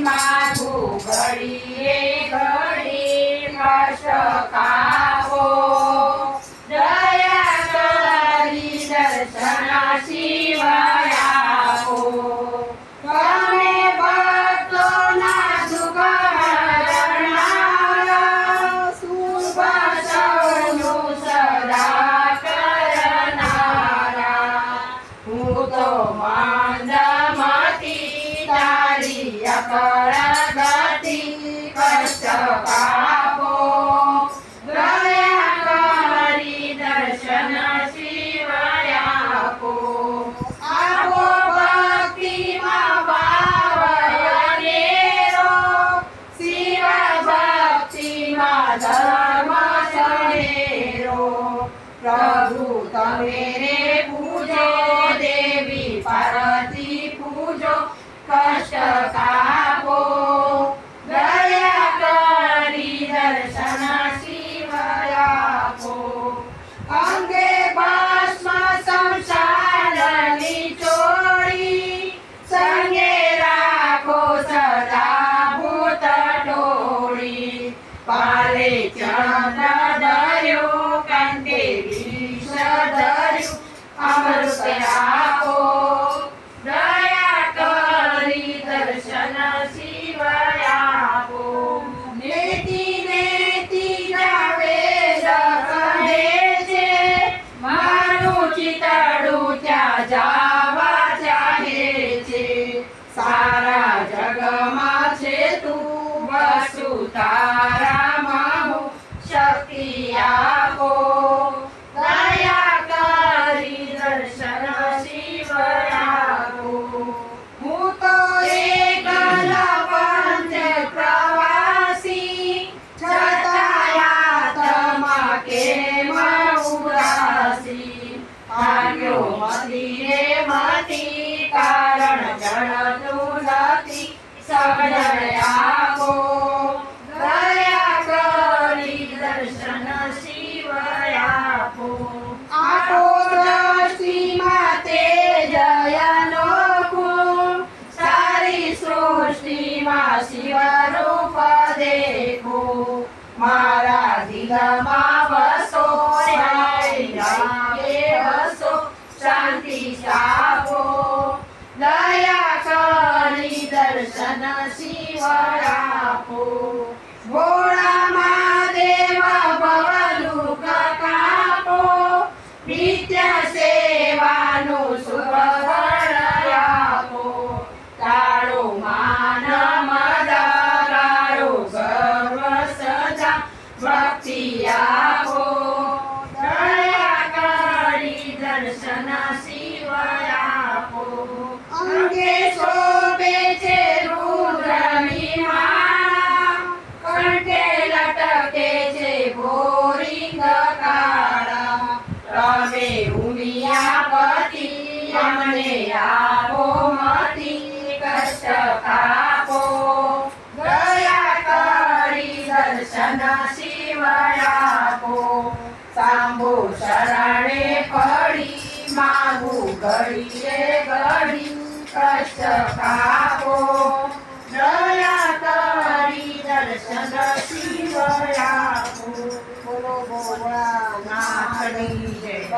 માગુ ઘડીએ ઘડી કષ્ટ કાવો દયા કરી દર્શન શિવાય આપો તમે ભક્તોના દુઃખ હરનારા શુભ સૌનું સદા કરનારા હું તો મંદમતી તારી અકળ ગતિ કષ્ટ કાપો દયા કરી દર્શન શિવાય આપો આપો ભક્તિમાં ભાવ અનેરો શિવ ભક્તિમાં ધર્મ સહેરો પ્રભુ તમે રે પૂજો દેવી પાર્વતી પૂજો કષ્ટ કાપો દયા કરી દર્શન શિવાય આપો અંગે ભસ્મ સંસારની ચોળી સંગે રાખો સદા ભૂત ટોળી પાલે ચંદ્ર ધર્યો કંઠે વિષ ધર્યું અમૃત આપો દયા કરી દર્શન શિવાય આપો નેતિ નેતિ વેદ કહે છે મારું ચિતડું ત્યાં જાવા ચાહે છે સારા જગમાં છે તું વસુ તારામાં હું શક્તિ આપો દયા કરી દર્શન શિવાય આપો હું તો એકલા પંચ પ્રવાસી છતાં આત્મા કેમ ઉદાસી આવ્યો મંદિરે મતી કારણ જણતું નથી સમજણ આપો દયા કરી દર્શન શિવાય આપો આપો દ્રષ્ટિમાં તેજ અનોખું સારી સૃષ્ટિમાં શિવ રૂપ દેખું મારા દિલમાં વસો વસો શાંતિ આપો દયા કરી દર્શન શિવાય આપો ભોળા મહાદેવ ભવલુક કાપો નિત્ય સેવાનું શુભ ફળ આપો તાળો માન મદ કાળો ગર્વ સદા ભક્તિ આપો દયા કરી દર્શન શિવાય આપો અંગે શોભે છે રુદ્રની માળા કંઠે લટકે છે ભોરિંગ કાળા તમે ઉમિયાપતિ અમને આપો મતિ કષ્ટ કાપો દયા કરી દર્શન શિવાય આપો સાંભો શરણે પડી માગુ ઘડીએ ઘડી કષ્ટ કાપો દયા કરી દર્શન શિવાય